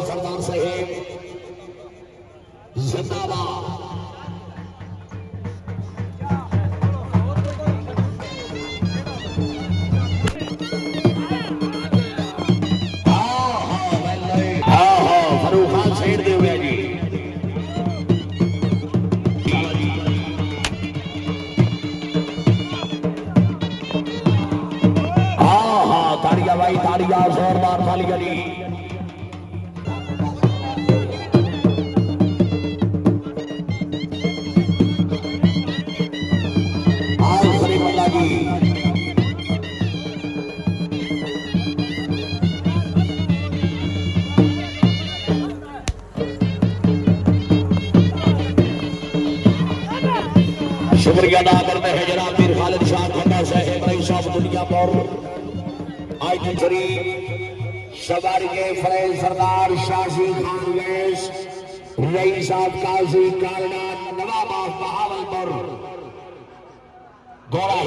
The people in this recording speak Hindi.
सरदार साहेब जिंदाबाद। फरूक खान सेठ दे हुए जी। हाँ ताड़िया भाई ताड़िया जोरदार तालियां जी। शुक्रिया अदा करते हैं जनाब मीर खालिद शाह खन्ना साहब रईस साहब दुनिया पर आइटम शरीफ सवारी के फरेज सरदार शाजी खान वैस रईस साहब काजी कारनात नवाब बहावलपुर गोरा